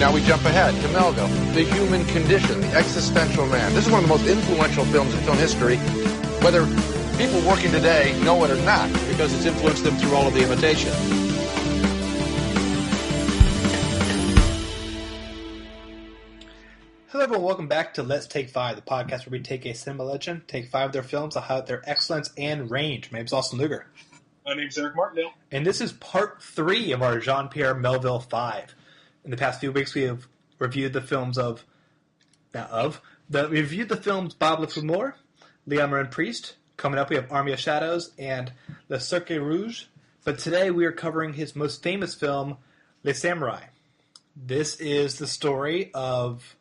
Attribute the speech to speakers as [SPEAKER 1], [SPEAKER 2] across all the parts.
[SPEAKER 1] Now we jump ahead to Melville, The Human Condition, The Existential Man. This is one of the most influential films in film history, whether people working today know it or not,
[SPEAKER 2] because it's influenced them through all of the imitation.
[SPEAKER 3] Hello everyone, welcome back to Let's Take 5, the podcast where we take a cinema legend, take 5 of their films, and highlight their excellence and range. My name's Austin Luger.
[SPEAKER 4] My name's Eric Martindale.
[SPEAKER 3] And this is part 3 of our Jean-Pierre Melville 5. In the past few weeks, we have reviewed the films we reviewed the films Bob Le Flambeur, Morin Priest. Coming up, we have Army of Shadows and Le Cercle Rogue. But today, we are covering his most famous film, Les Samourai. This is the story of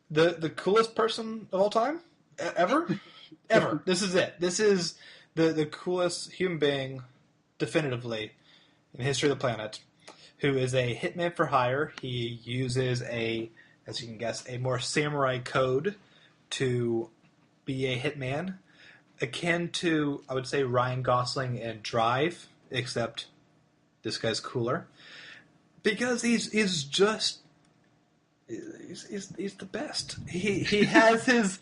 [SPEAKER 3] the coolest person of all time, ever. This is it. This is the coolest human being, definitively, in the history of the planet, who is a hitman for hire. He uses as you can guess, a more samurai code to be a hitman, akin to, I would say, Ryan Gosling in Drive, except this guy's cooler, because he's the best. He has his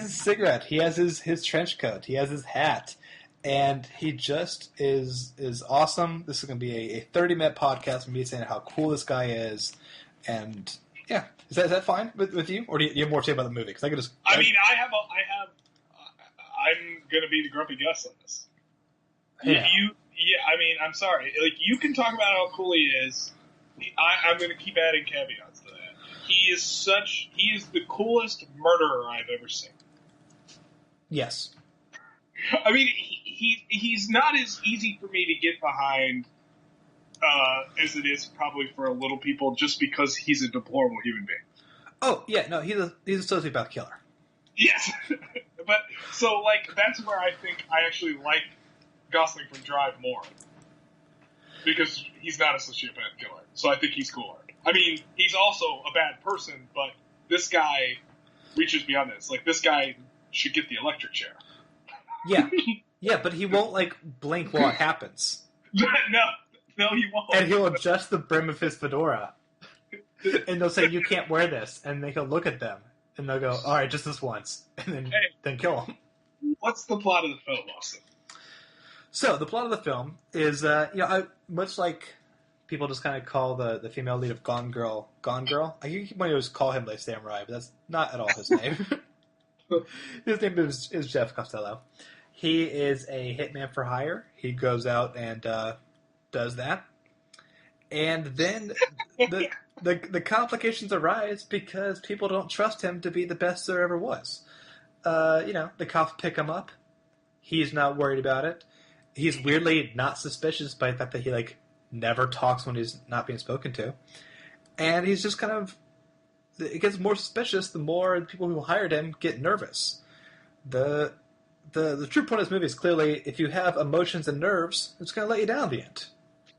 [SPEAKER 3] cigarette, he has his trench coat, he has his hat. And he just is awesome. This is going to be a 30-minute podcast of me saying how cool this guy is. And, yeah. Is that fine with you? Or do you have more to say about the movie? Because
[SPEAKER 4] I'm going to be the grumpy Gus on this.
[SPEAKER 3] Yeah.
[SPEAKER 4] I'm sorry. Like, you can talk about how cool he is. I'm going to keep adding caveats to that. He is the coolest murderer I've ever seen.
[SPEAKER 3] Yes.
[SPEAKER 4] I mean, he's not as easy for me to get behind as it is probably for a little people, just because he's a deplorable human being.
[SPEAKER 3] Oh yeah, no, he's a sociopath killer.
[SPEAKER 4] Yes, but so that's where I think I actually like Gosling from Drive more, because he's not a sociopath killer. So I think he's cooler. I mean, he's also a bad person, but this guy reaches beyond this. Like, this guy should get the electric chair.
[SPEAKER 3] Yeah, but he won't, blink while it happens.
[SPEAKER 4] No, he won't.
[SPEAKER 3] And he'll adjust the brim of his fedora. And they'll say, you can't wear this. And then he'll look at them. And they'll go, all right, just this once. And then kill him.
[SPEAKER 4] What's the plot of the film, Austin?
[SPEAKER 3] So, the plot of the film is, much like people just kind of call the female lead of Gone Girl. I keep wanting to just call him Les Samourai, but that's not at all his name. His name is Jeff Costello. He is a hitman for hire. He goes out and does that. And then the complications arise because people don't trust him to be the best there ever was. The cops pick him up. He's not worried about it. He's weirdly not suspicious by the fact that he never talks when he's not being spoken to. And he's just kind of... It gets more suspicious the more the people who hired him get nervous. The true point of this movie is clearly, if you have emotions and nerves, it's going to let you down at the end.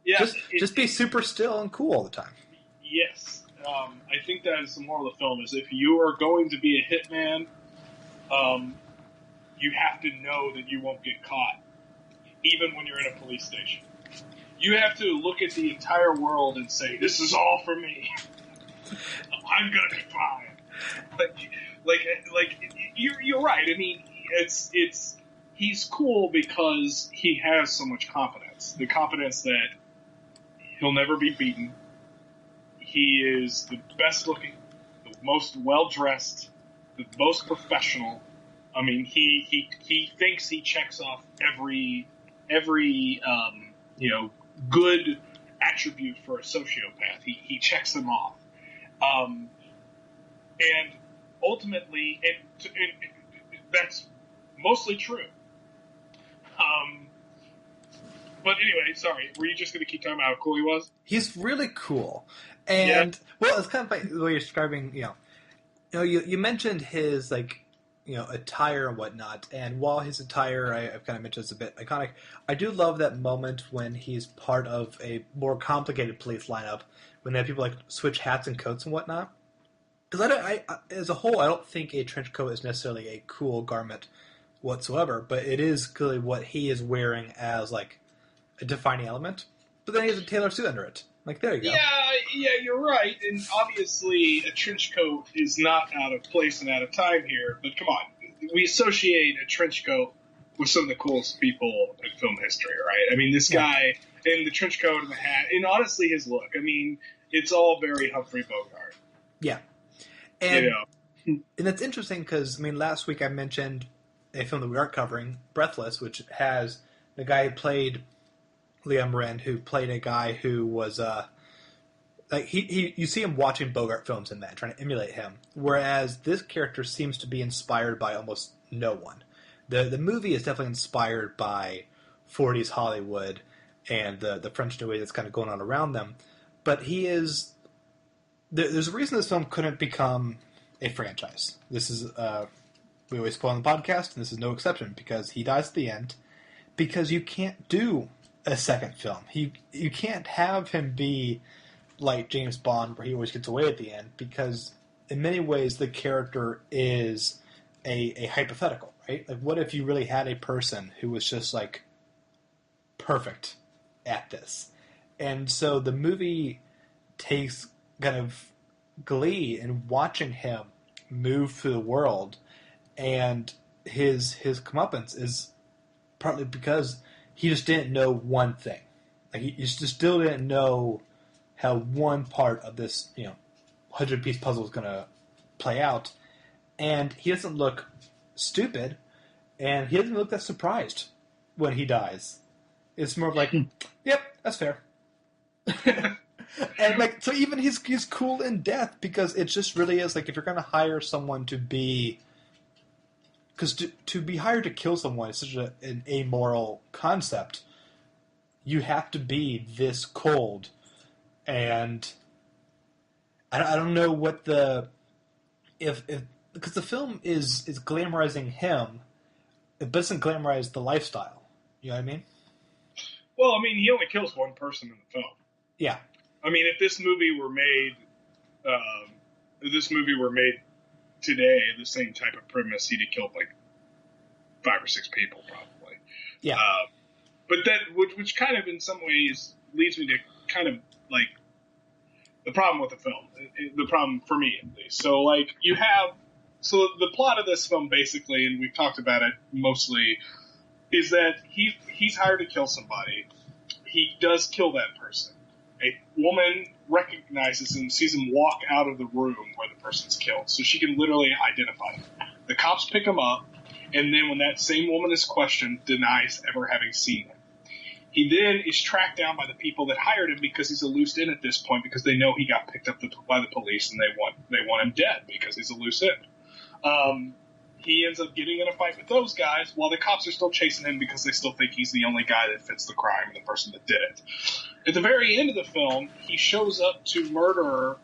[SPEAKER 4] Yeah,
[SPEAKER 3] just be super still and cool all the time.
[SPEAKER 4] Yes. I think that is the moral of the film, is if you are going to be a hitman, you have to know that you won't get caught, even when you're in a police station. You have to look at the entire world and say, this is all for me. I'm gonna be fine. You're right. I mean, he's cool because he has so much confidence. The confidence that he'll never be beaten. He is the best looking, the most well dressed, the most professional. I mean, he thinks he checks off every good attribute for a sociopath. He checks them off. And ultimately, that's mostly true. But anyway, sorry, were you just going to keep talking about how cool he was?
[SPEAKER 3] He's really cool. And, well, it's kind of like the way you're describing, you mentioned his, attire and whatnot, and while his attire, I've kind of mentioned is a bit iconic, I do love that moment when he's part of a more complicated police lineup, when they have people, switch hats and coats and whatnot. Because as a whole, I don't think a trench coat is necessarily a cool garment whatsoever, but it is clearly what he is wearing as, a defining element. But then he has a tailored suit under it. Like, there you go.
[SPEAKER 4] Yeah, you're right. And obviously, a trench coat is not out of place and out of time here. But come on, we associate a trench coat with some of the coolest people in film history, right? I mean, this guy in the trench coat and the hat, and honestly, his look. I mean, it's all very Humphrey Bogart.
[SPEAKER 3] Yeah. And that's interesting because, I mean, last week I mentioned a film that we aren't covering, Breathless, which has the guy who played Liam Morin, who played a guy who was, like, you see him watching Bogart films in that, trying to emulate him, whereas this character seems to be inspired by almost no one. The movie is definitely inspired by 40s Hollywood and the French New Wave that's kind of going on around them, but he is... There's a reason this film couldn't become a franchise. This is, we always spoil on the podcast, and this is no exception, because he dies at the end, because you can't do a second film. You can't have him be like James Bond, where he always gets away at the end, because in many ways the character is a hypothetical, right? Like, what if you really had a person who was just, like, perfect at this? And so the movie takes kind of glee in watching him move through the world, and his comeuppance is partly because he just didn't know one thing. Like, he just still didn't know how one part of this, 100-piece puzzle is going to play out, and he doesn't look stupid, and he doesn't look that surprised when he dies. It's more of like, yep, that's fair. And, like, so even he's cool in death, because it just really is, like, if you're going to hire someone to be... Because to be hired to kill someone is such an amoral concept. You have to be this cold. And I don't know what the... Because the film is glamorizing him, it doesn't glamorize the lifestyle. You know what I mean?
[SPEAKER 4] Well, I mean, he only kills one person in the film.
[SPEAKER 3] Yeah.
[SPEAKER 4] I mean, if this movie were made today, the same type of premise, he'd have killed like 5 or 6 people, probably.
[SPEAKER 3] Yeah.
[SPEAKER 4] But that, which kind of in some ways leads me to kind of like the problem with the film, the problem for me at least. So like so the plot of this film basically, and we've talked about it mostly, is that he's hired to kill somebody. He does kill that person. A woman recognizes him, sees him walk out of the room where the person's killed, so she can literally identify him. The cops pick him up, and then when that same woman is questioned, denies ever having seen him. He then is tracked down by the people that hired him, because he's a loose end at this point, because they know he got picked up by the police, and they want him dead because he's a loose end. He ends up getting in a fight with those guys while the cops are still chasing him, because they still think he's the only guy that fits the crime and the person that did it. At the very end of the film, he shows up to murder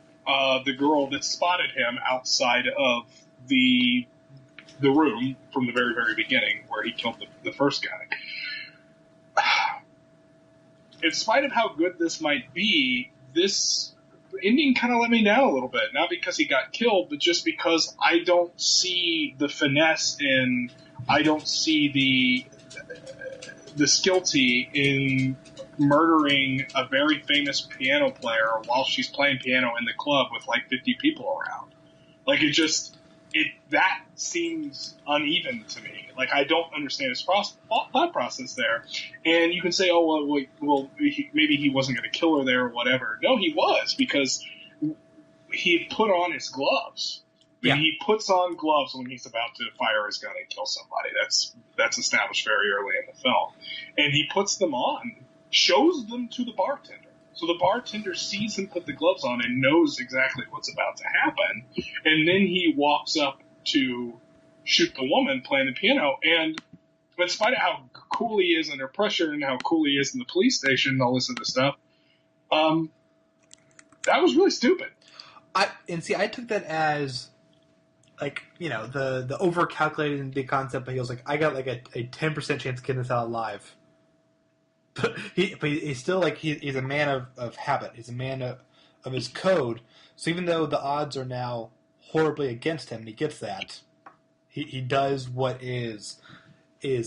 [SPEAKER 4] the girl that spotted him outside of the room from the very, very beginning where he killed the first guy. In spite of how good this might be, this ending kind of let me down a little bit. Not because he got killed, but just because I don't see the finesse in, I don't see the skillty in murdering a very famous piano player while she's playing piano in the club with like 50 people around. Like, that seems uneven to me. Like, I don't understand his thought process there. And you can say, oh, well, maybe he wasn't going to kill her there or whatever. No, he was, because he put on his gloves. Yeah. He puts on gloves when he's about to fire his gun and kill somebody. That's established very early in the film. And he puts them on, shows them to the bartender. So the bartender sees him put the gloves on and knows exactly what's about to happen. And then he walks up to shoot the woman playing the piano. And in spite of how cool he is under pressure and how cool he is in the police station and all this other stuff, that was really stupid.
[SPEAKER 3] I took that as, like, the over-calculating the concept, but he was like, I got like a 10% chance of getting this out alive. But he's still like, he's a man of habit. He's a man of his code. So even though the odds are now horribly against him, and he gets that, he does what is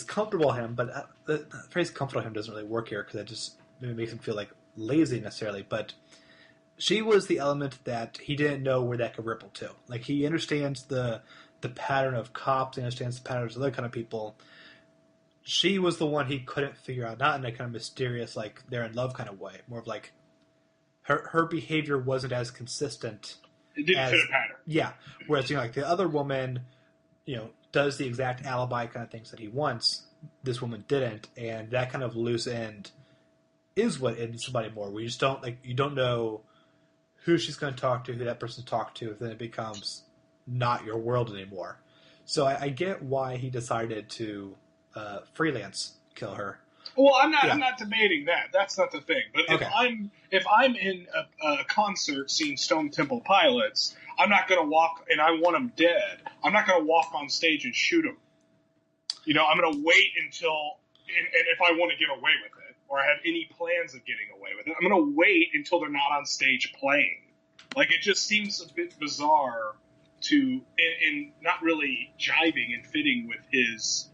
[SPEAKER 3] comfortable to him. But the phrase "comfortable to him" doesn't really work here, because it just maybe makes him feel like lazy necessarily, but she was the element that he didn't know where that could ripple to. Like, he understands the pattern of cops, he understands the patterns of other kind of people. She was the one he couldn't figure out, not in a kind of mysterious, like, they're in love kind of way. More of like, her behavior wasn't as consistent.
[SPEAKER 4] It didn't fit a pattern.
[SPEAKER 3] Yeah. Whereas, like, the other woman, does the exact alibi kind of things that he wants. This woman didn't, and that kind of loose end is what ends somebody more. Where you just don't, you don't know who she's going to talk to, who that person's talked to, then it becomes not your world anymore. So I get why he decided to freelance kill her.
[SPEAKER 4] Well, I'm not debating that. That's not the thing. But if I'm in a concert seeing Stone Temple Pilots, I'm not going to walk, and I want them dead. I'm not going to walk on stage and shoot them. I'm going to wait until, and if I want to get away with it, or I have any plans of getting away with it, I'm going to wait until they're not on stage playing. Like, it just seems a bit bizarre to, and not really jiving and fitting with his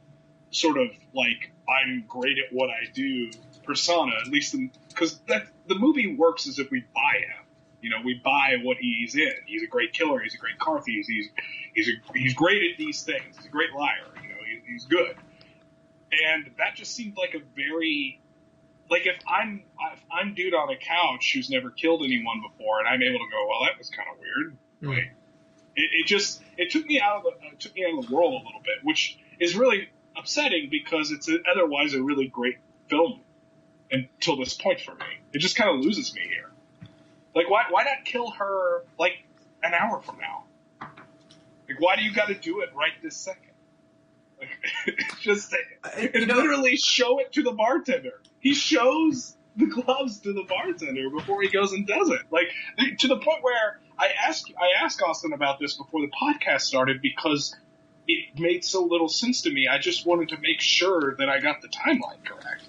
[SPEAKER 4] sort of, like, I'm great at what I do persona, at least because the movie works as if we buy him. We buy what he's in. He's a great killer. He's a great car thief. He's great at these things. He's a great liar. He's good. And that just seemed like a very, like, if I'm dude on a couch who's never killed anyone before, and I'm able to go, well, that was kind of weird. Like, it took me out of the world a little bit, which is really upsetting because it's otherwise a really great film until this point for me. It just kind of loses me here. Like, why not kill her, like, an hour from now? Like, why do you got to do it right this second? Like, it's just, literally show it to the bartender. He shows the gloves to the bartender before he goes and does it. Like, to the point where I asked Austin about this before the podcast started because it made so little sense to me. I just wanted to make sure that I got the timeline correct.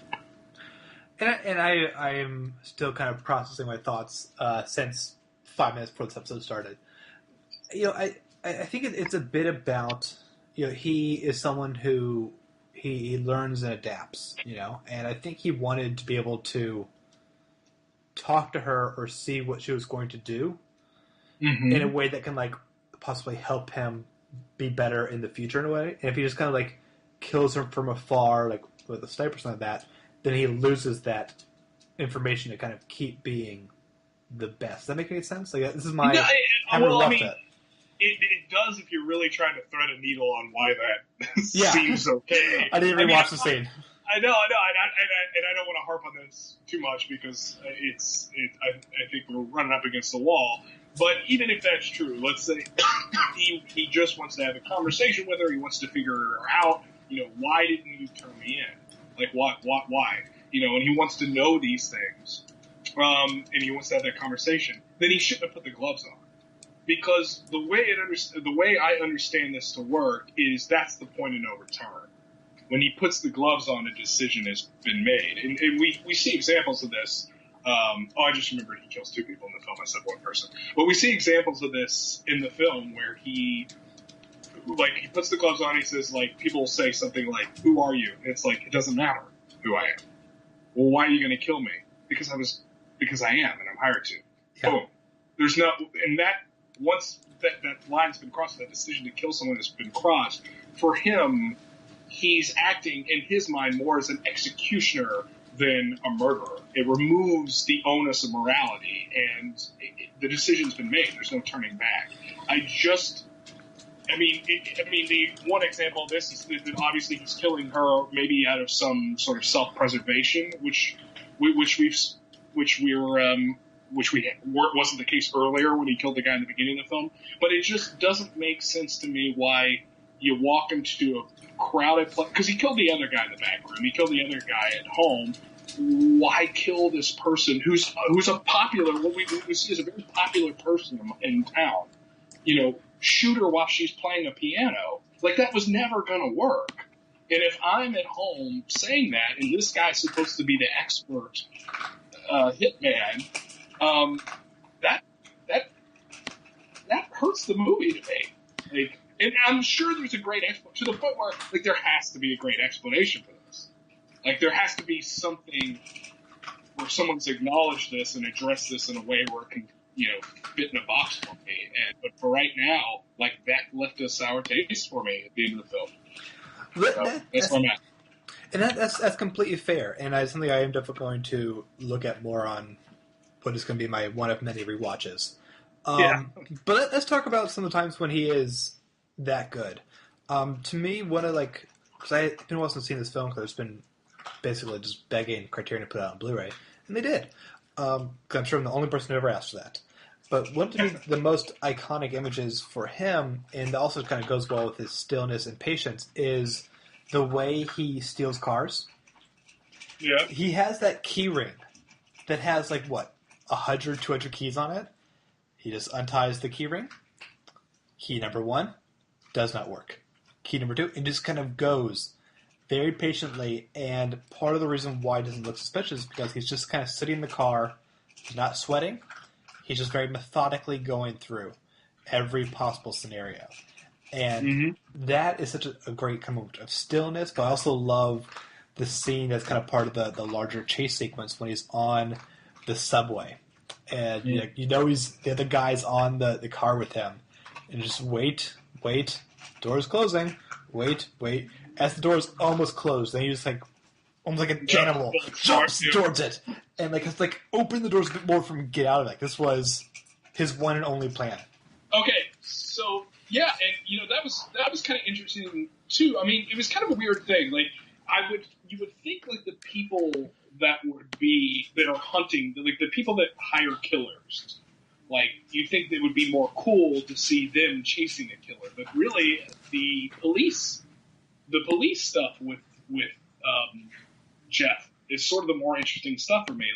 [SPEAKER 3] And I am still kind of processing my thoughts since 5 minutes before this episode started. I think it's a bit about, he is someone who he learns and adapts, and I think he wanted to be able to talk to her or see what she was going to do in a way that can, like, possibly help him be better in the future in a way. And if he just kind of, like, kills her from afar, like with a sniper or something like that, then he loses that information to kind of keep being the best. Does that make any sense? Like, this is my...
[SPEAKER 4] It does if you're really trying to thread a needle on why that seems okay.
[SPEAKER 3] I didn't rewatch the scene.
[SPEAKER 4] I know, and I don't want to harp on this too much because I think we're running up against the wall. But even if that's true, let's say he just wants to have a conversation with her. He wants to figure her out. Why didn't you turn me in? Like, why? And he wants to know these things. And he wants to have that conversation. Then he shouldn't have put the gloves on. Because the way I understand this to work is that's the point of no return. When he puts the gloves on, a decision has been made. And we see examples of this. I just remembered he kills 2 people in the film. I said 1 person. But we see examples of this in the film where he puts the gloves on, he says, like, people will say something like, who are you? And it's like, it doesn't matter who I am. Well, why are you going to kill me? Because I am, and I'm hired to. Yeah. Boom. There's no, and that, once that line's been crossed, that decision to kill someone has been crossed, for him, he's acting, in his mind, more as an executioner than a murderer. It removes the onus of morality, and the decision's been made. There's no turning back. The one example of this is that obviously he's killing her maybe out of some sort of self-preservation, which wasn't the case earlier when he killed the guy in the beginning of the film. But it just doesn't make sense to me why you walk into a crowded place, because he killed the other guy in the back room, he killed the other guy at home. Why kill this person who's a popular, what we see as a very popular person in town? Shoot her while she's playing a piano. Like, that was never going to work. And if I'm at home saying that, and this guy's supposed to be the expert hitman, that hurts the movie to me. Like, and I'm sure there's a great explanation, to the point where, like, there has to be a great explanation for this. Like, there has to be something where someone's acknowledged this and addressed this in a way where it can, fit in a box for me. But for right now, like, that left a sour taste for me at the end of the film. That's where I'm at.
[SPEAKER 3] And that's completely fair, and it's something I am definitely going to look at more on what is going to be my one of many rewatches. But let's talk about some of the times when he is that good. To me, because I've been watching seeing this film because I've been basically just begging Criterion to put it out on Blu-ray, and they did. Because I'm sure I'm the only person who ever asked for that. But one of the most iconic images for him, and also kind of goes well with his stillness and patience, is the way he steals cars.
[SPEAKER 4] Yeah.
[SPEAKER 3] He has that key ring that has, 100, 200 keys on it. He just unties the key ring. Key number 1 does not work. Key number 2, and just kind of goes very patiently, and part of the reason why it doesn't look suspicious is because he's just kind of sitting in the car, he's not sweating, he's just very methodically going through every possible scenario. And that is such a great kind of stillness, but I also love the scene that's kind of part of the larger chase sequence when he's on the subway. And he's the other guy's on the car with him. And just wait, door's closing, wait. As the door's almost closed, then he's almost like an animal, jumps towards it. And it's open the doors a bit more for him to get out of it. This was his one and only plan.
[SPEAKER 4] Okay, so yeah, and that was kind of interesting too. I mean, it was kind of a weird thing. You would think the people that are hunting, the people that hire killers, you think it would be more cool to see them chasing a killer, but really the police stuff with Jeff is sort of the more interesting stuff for me.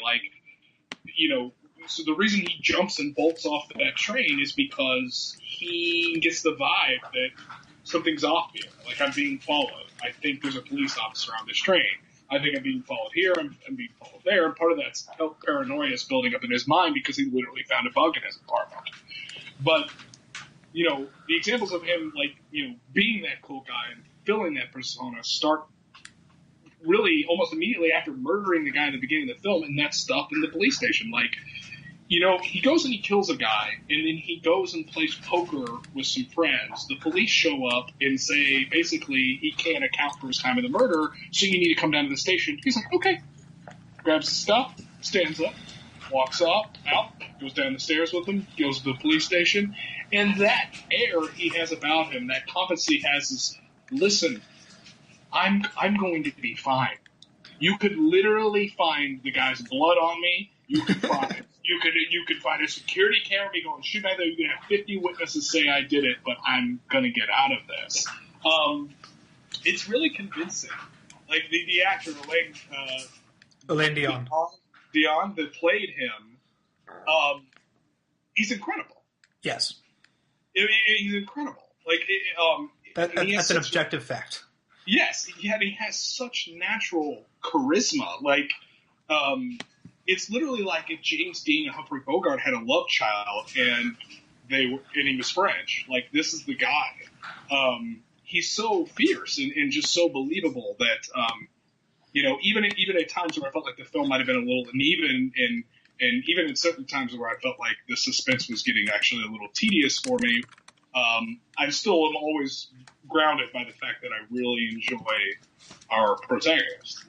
[SPEAKER 4] So the reason he jumps and bolts off that train is because he gets the vibe that something's off here. I'm being followed. I think there's a police officer on this train. I think I'm being followed here. I'm being followed there. And part of that's paranoia is building up in his mind because he literally found a bug in his apartment. But, the examples of him, being that cool guy and filling that persona start really almost immediately after murdering the guy in the beginning of the film, and that stuff in the police station. He goes and he kills a guy, and then he goes and plays poker with some friends. The police show up and say, basically, he can't account for his time of the murder, so you need to come down to the station. He's like, okay. Grabs his stuff, stands up, walks out, goes down the stairs with them, goes to the police station, and that air he has about him, that confidence he has is, listen, I'm going to be fine. You could literally find the guy's blood on me. You could find you could find a security camera me going, shoot, you can have 50 witnesses say I did it, but I'm gonna get out of this. It's really convincing. The actor
[SPEAKER 3] Alain Dion
[SPEAKER 4] that played him, he's incredible.
[SPEAKER 3] Yes,
[SPEAKER 4] he's incredible.
[SPEAKER 3] That's an objective fact.
[SPEAKER 4] Yes, he has such natural charisma. It's literally like if James Dean and Humphrey Bogart had a love child and he was French. This is the guy. He's so fierce and just so believable that even at times where I felt like the film might have been a little uneven and even in certain times where I felt like the suspense was getting actually a little tedious for me, I still am always grounded by the fact that I really enjoy our protagonist.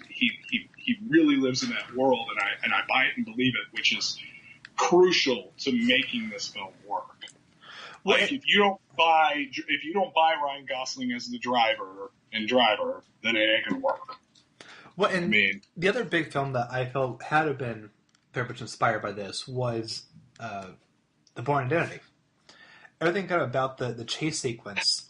[SPEAKER 4] He really lives in that world, and I buy it and believe it, which is crucial to making this film work. If you don't buy Ryan Gosling as the driver, then it ain't gonna work.
[SPEAKER 3] Well, and the other big film that I felt had to have been very much inspired by this was The Bourne Identity. Everything kind of about the chase sequence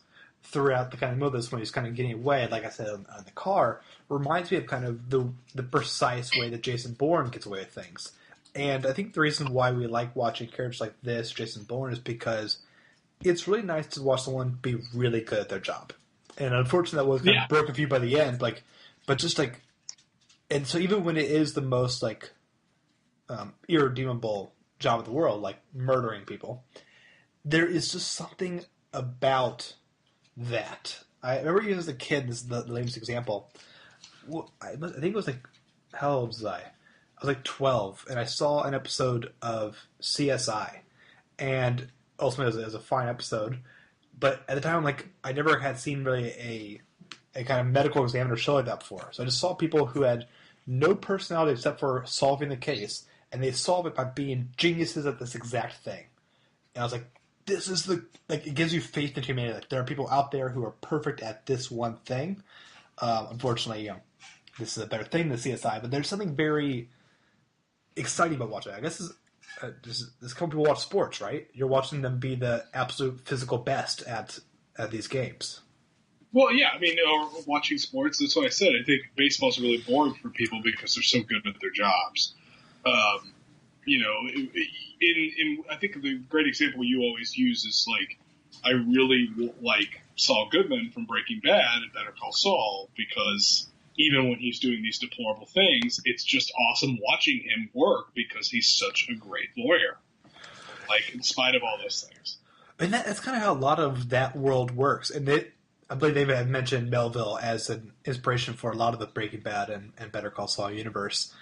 [SPEAKER 3] throughout the kind of middle of this when he's kind of getting away, like I said, on the car, reminds me of kind of the precise way that Jason Bourne gets away with things. And I think the reason why we like watching characters like this, Jason Bourne, is because it's really nice to watch someone be really good at their job. And unfortunately, that was kind of broken for you by the end. But just and so even when it is the most irredeemable job in the world, like murdering people, there is just something about that. I remember even as a kid, this is the latest example. I think it was how old was I? I was like 12, and I saw an episode of CSI, and ultimately it was a fine episode. But at the time, like, I never had seen really a kind of medical examiner show like that before. So I just saw people who had no personality except for solving the case, and they solve it by being geniuses at this exact thing. And I was like, this is it gives you faith in humanity. Like, there are people out there who are perfect at this one thing. Unfortunately, this is a better thing than CSI, but there's something very exciting about watching it. I guess this couple people watch sports, right? You're watching them be the absolute physical best at these games.
[SPEAKER 4] Well, yeah, I mean, watching sports, that's what I said. I think baseball's really boring for people because they're so good at their jobs. I think the great example you always use is, like, I really like Saul Goodman from Breaking Bad and Better Call Saul, because even when he's doing these deplorable things, it's just awesome watching him work because he's such a great lawyer, like, in spite of all those things.
[SPEAKER 3] And that's kind of how a lot of that world works. And I believe they have mentioned Melville as an inspiration for a lot of the Breaking Bad and Better Call Saul universe.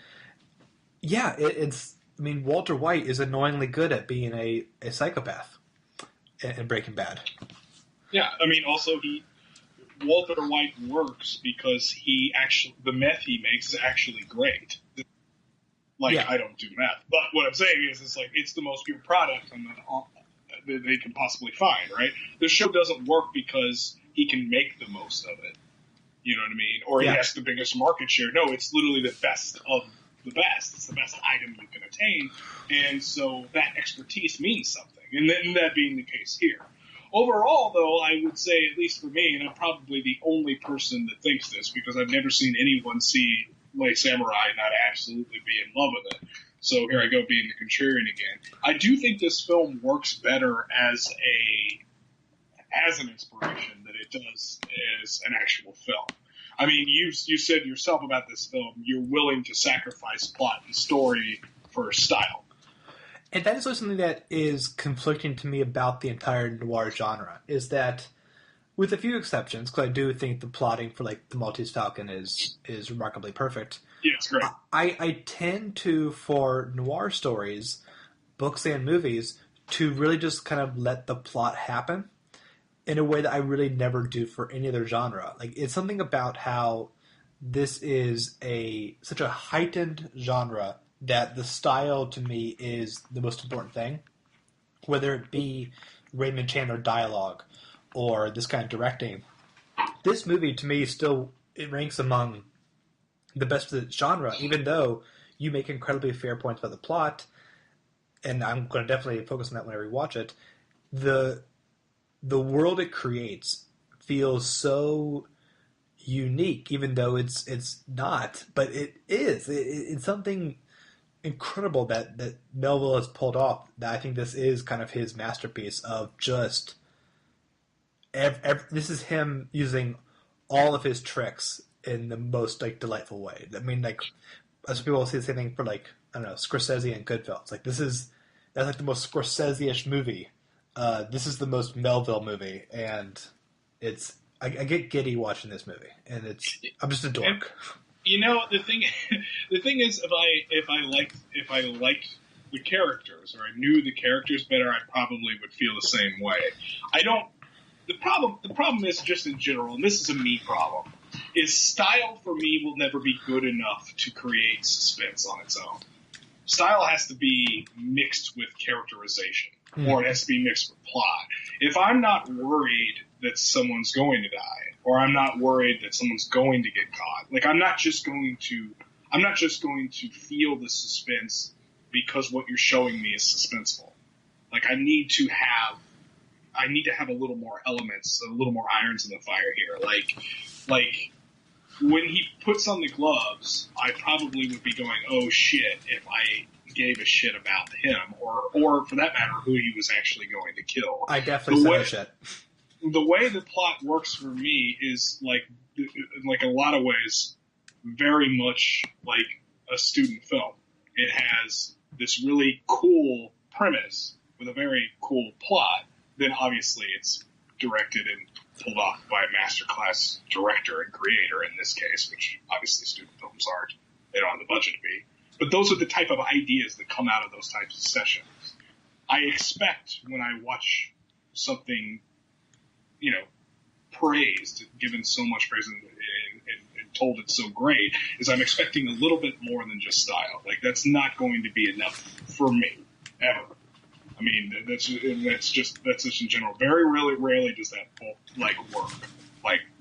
[SPEAKER 3] Yeah, I mean, Walter White is annoyingly good at being a psychopath in Breaking Bad.
[SPEAKER 4] Yeah, I mean, also Walter White works because the meth he makes is actually great. Like, yeah. I don't do meth, but what I'm saying is, it's like, it's the most pure product that they can possibly find, right? The show doesn't work because he can make the most of it. You know what I mean? Or he has the biggest market share. No, it's literally the best of the best. It's the best item you can attain. And so that expertise means something. And then that being the case here. Overall, though, I would say, at least for me, and I'm probably the only person that thinks this, because I've never seen anyone see Samourai and not absolutely be in love with it. So here I go being the contrarian again. I do think this film works better as an inspiration than it does as an actual film. I mean, you said yourself about this film, you're willing to sacrifice plot and story for style.
[SPEAKER 3] And that is something that is conflicting to me about the entire noir genre, is that, with a few exceptions, because I do think the plotting for, like, the Maltese Falcon is remarkably perfect.
[SPEAKER 4] Yeah, it's great.
[SPEAKER 3] I tend to, for noir stories, books and movies, to really just kind of let the plot happen in a way that I really never do for any other genre. Like, it's something about how this is such a heightened genre that the style, to me, is the most important thing. Whether it be Raymond Chandler dialogue or this kind of directing. This movie, to me, it ranks among the best of the genre, even though you make incredibly fair points about the plot, and I'm going to definitely focus on that when I rewatch it. The world it creates feels so unique, even though it's not, but it is. It's something incredible that Melville has pulled off, that I think this is kind of his masterpiece of just this is him using all of his tricks in the most, like, delightful way. I mean, like, as people will say the same thing for, like, I don't know, Scorsese and Goodfellas. Like, that's like the most Scorsese-ish movie. This is the most Melville movie, and I get giddy watching this movie, and I'm just a dork.
[SPEAKER 4] You know, the thing is, if I liked the characters, or I knew the characters better, I probably would feel the same way. The problem is, just in general, and this is a me problem, is style for me will never be good enough to create suspense on its own. Style has to be mixed with characterization, or it has to be mixed with plot. If I'm not worried that someone's going to die, or I'm not worried that someone's going to get caught, like, I'm not just going to feel the suspense because what you're showing me is suspenseful. Like, I need to have a little more elements, a little more irons in the fire here. Like when he puts on the gloves, I probably would be going, oh shit, if I gave a shit about him, or for that matter, who he was actually going to kill.
[SPEAKER 3] I definitely said that shit.
[SPEAKER 4] The way the plot works for me is like a lot of ways, very much like a student film. It has this really cool premise with a very cool plot. Then obviously it's directed and pulled off by a masterclass director and creator in this case, which obviously student films aren't. They don't have the budget to be. But those are the type of ideas that come out of those types of sessions. I expect when I watch something, praised, given so much praise and told it's so great, is I'm expecting a little bit more than just style. Like, that's not going to be enough for me, ever. I mean, that's just in general. Very rarely does that, work,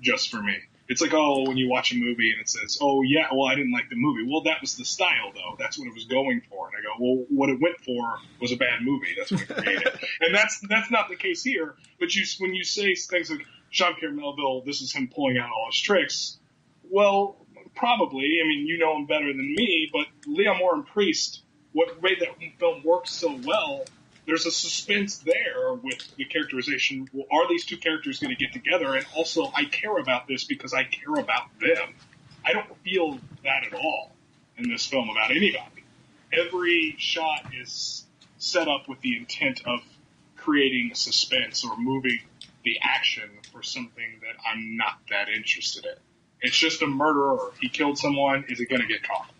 [SPEAKER 4] just for me. It's like, when you watch a movie and it says, oh, yeah, well, I didn't like the movie. Well, that was the style, though. That's what it was going for. And I go, well, what it went for was a bad movie. That's what it created. And that's not the case here. But when you say things like Jean-Pierre Melville, this is him pulling out all his tricks, well, probably. I mean, you know him better than me, but Leon Morin Priest, what made that film work so well, there's a suspense there with the characterization. Well, are these two characters going to get together? And also, I care about this because I care about them. I don't feel that at all in this film about anybody. Every shot is set up with the intent of creating suspense or moving the action for something that I'm not that interested in. It's just a murderer. He killed someone. Is it going to get caught?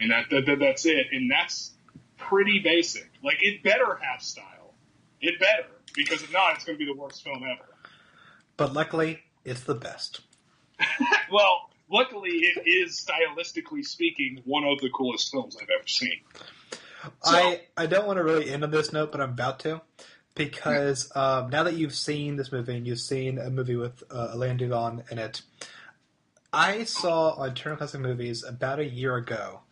[SPEAKER 4] And that's it. And that's pretty basic. Like, it better have style. It better. Because if not, it's going to be the worst film ever.
[SPEAKER 3] But luckily, it's the best.
[SPEAKER 4] Well, luckily, it is, stylistically speaking, one of the coolest films I've ever seen. So,
[SPEAKER 3] I don't want to really end on this note, but I'm about to. Because now that you've seen this movie, and you've seen a movie with Alain Delon in it, I saw on Turner Classic Movies about a year ago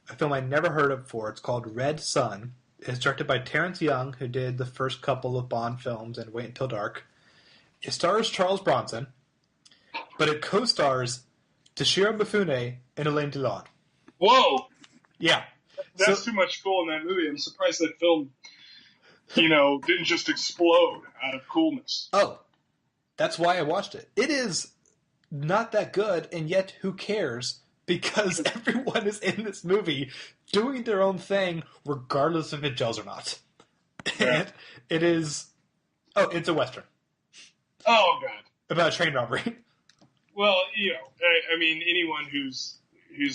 [SPEAKER 3] a film I never heard of before. It's called Red Sun. It's directed by Terrence Young, who did the first couple of Bond films and Wait Until Dark. It stars Charles Bronson, but it co-stars Toshiro Mifune and Alain Delon.
[SPEAKER 4] Whoa!
[SPEAKER 3] Yeah.
[SPEAKER 4] That's too much cool in that movie. I'm surprised that film, didn't just explode out of coolness.
[SPEAKER 3] Oh, that's why I watched it. It is not that good, and yet who cares? Because everyone is in this movie doing their own thing, regardless if it gels or not.
[SPEAKER 4] Yeah.
[SPEAKER 3] It is... Oh, it's a Western.
[SPEAKER 4] Oh, God.
[SPEAKER 3] About a train robbery.
[SPEAKER 4] Well, I mean, anyone who's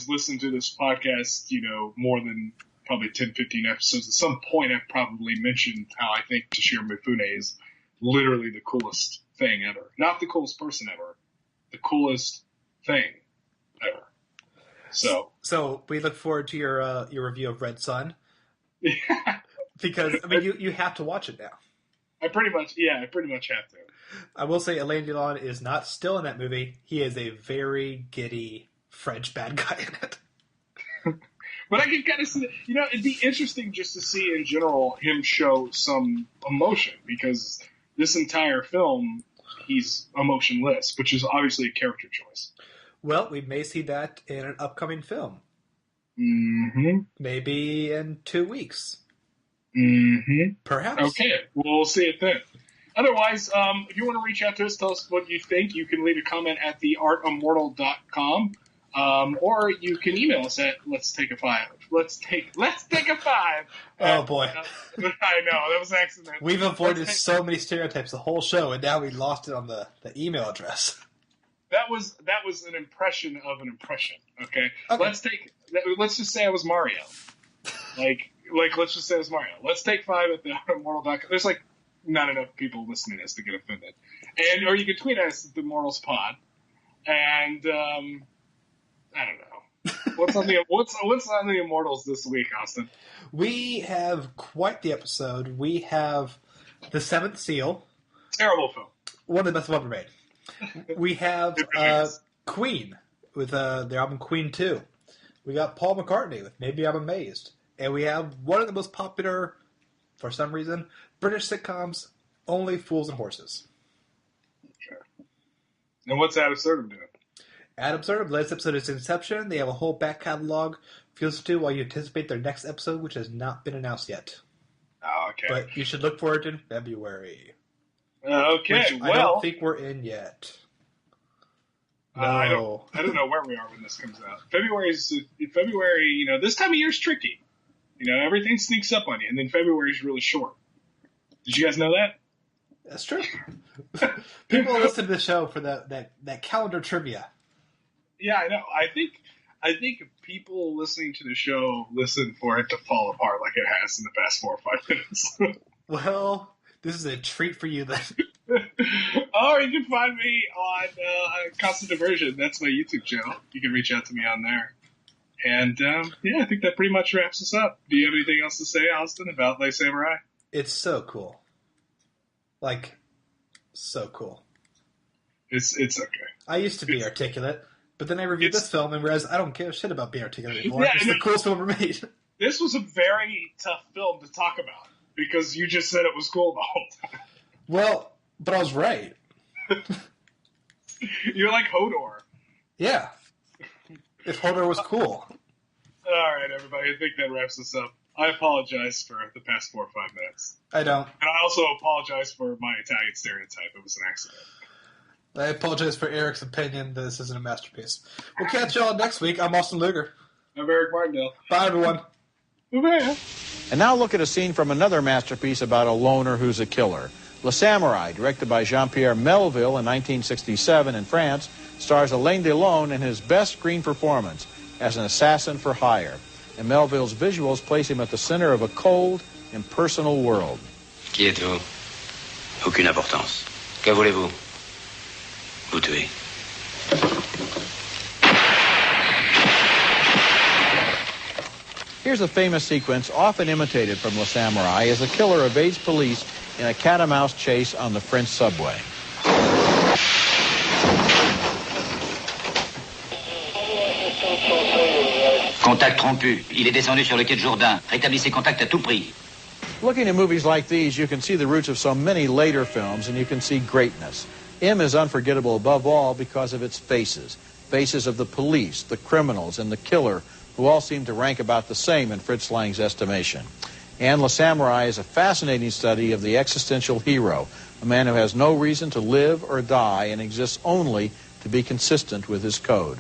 [SPEAKER 4] listened to this podcast, more than probably 10, 15 episodes, at some point I've probably mentioned how I think Toshiro Mifune is literally the coolest thing ever. Not the coolest person ever. The coolest thing ever. So
[SPEAKER 3] we look forward to your review of Red Sun.
[SPEAKER 4] Yeah.
[SPEAKER 3] Because, I mean, you have to watch it now.
[SPEAKER 4] I pretty much have to.
[SPEAKER 3] I will say Alain Delon is not still in that movie. He is a very giddy French bad guy in it.
[SPEAKER 4] But I can kind of see that, it'd be interesting just to see in general him show some emotion, because this entire film, he's emotionless, which is obviously a character choice.
[SPEAKER 3] Well, we may see that in an upcoming film.
[SPEAKER 4] Mm-hmm.
[SPEAKER 3] Maybe in 2 weeks.
[SPEAKER 4] Mm-hmm.
[SPEAKER 3] Perhaps.
[SPEAKER 4] Okay, we'll see it then. Otherwise, if you want to reach out to us, tell us what you think, you can leave a comment at theartimmortal.com. Or you can email us at let's take a five. Let's take a five.
[SPEAKER 3] Oh boy.
[SPEAKER 4] I know, that was an accident.
[SPEAKER 3] We've avoided so many stereotypes the whole show, and now we lost it on the email address.
[SPEAKER 4] That was an impression of an impression. Okay. Let's just say I was Mario. Let's just say I was Mario. Let's take five at theartimmortal.com. There's not enough people listening to this to get offended. Or you can tweet us at the Immortals Pod. And I don't know. What's on the Immortals this week, Austin?
[SPEAKER 3] We have quite the episode. We have The Seventh Seal.
[SPEAKER 4] Terrible film.
[SPEAKER 3] One of the best ever made. We have Queen with their album Queen 2. We got Paul McCartney with Maybe I'm Amazed. And we have one of the most popular, for some reason, British sitcoms, Only Fools and Horses.
[SPEAKER 4] Sure. And what's Ad Absurdum doing?
[SPEAKER 3] Ad Absurdum, the latest episode is Inception. They have a whole back catalog for you to listen to while you anticipate their next episode, which has not been announced yet.
[SPEAKER 4] Oh, okay.
[SPEAKER 3] But you should look for it in February.
[SPEAKER 4] Okay,
[SPEAKER 3] which I don't think we're in yet. No.
[SPEAKER 4] I don't know where we are when this comes out. February, this time of year is tricky. Everything sneaks up on you, and then February is really short. Did you guys know that?
[SPEAKER 3] That's true. People listen to the show for that calendar trivia.
[SPEAKER 4] Yeah, I know. I think I think people listening to the show listen for it to fall apart like it has in the past 4 or 5 minutes.
[SPEAKER 3] Well, this is a treat for you then.
[SPEAKER 4] Or you can find me on Constant Diversion. That's my YouTube channel. You can reach out to me on there. And, I think that pretty much wraps us up. Do you have anything else to say, Austin, about Les Samurai?
[SPEAKER 3] It's so cool. Like, so cool.
[SPEAKER 4] It's okay.
[SPEAKER 3] I used to be articulate, but then I reviewed this film and realized I don't give a shit about being articulate anymore. It's the coolest film ever made.
[SPEAKER 4] This was a very tough film to talk about because you just said it was cool the whole time.
[SPEAKER 3] Well, but I was right.
[SPEAKER 4] You're like Hodor.
[SPEAKER 3] Yeah. If Hodor was cool.
[SPEAKER 4] All right, everybody. I think that wraps us up. I apologize for the past 4 or 5 minutes.
[SPEAKER 3] I don't.
[SPEAKER 4] And I also apologize for my Italian stereotype. It was an accident.
[SPEAKER 3] I apologize for Eric's opinion that this isn't a masterpiece. We'll catch y'all next week. I'm Austin Luger.
[SPEAKER 4] I'm Eric Martindale.
[SPEAKER 3] Bye, everyone.
[SPEAKER 4] Bye-bye.
[SPEAKER 2] And now look at a scene from another masterpiece about a loner who's a killer. Le Samurai, directed by Jean-Pierre Melville in 1967 in France, stars Alain Delon in his best screen performance as an assassin for hire. And Melville's visuals place him at the center of a cold, impersonal world.
[SPEAKER 5] Qui êtes-vous? Aucune importance. Que voulez-vous? Vous tuez.
[SPEAKER 2] Here's a famous sequence often imitated from Le Samurai as the killer evades police in a cat-and-mouse chase on the French subway.
[SPEAKER 5] Contact rompu. Il est descendu sur le quai de Jourdain. Rétablissez contact à tout prix.
[SPEAKER 2] Looking at movies like these, you can see the roots of so many later films, and you can see greatness. M is unforgettable above all because of its faces. Faces of the police, the criminals, and the killer, who all seem to rank about the same in Fritz Lang's estimation. And Le Samurai is a fascinating study of the existential hero, a man who has no reason to live or die and exists only to be consistent with his code.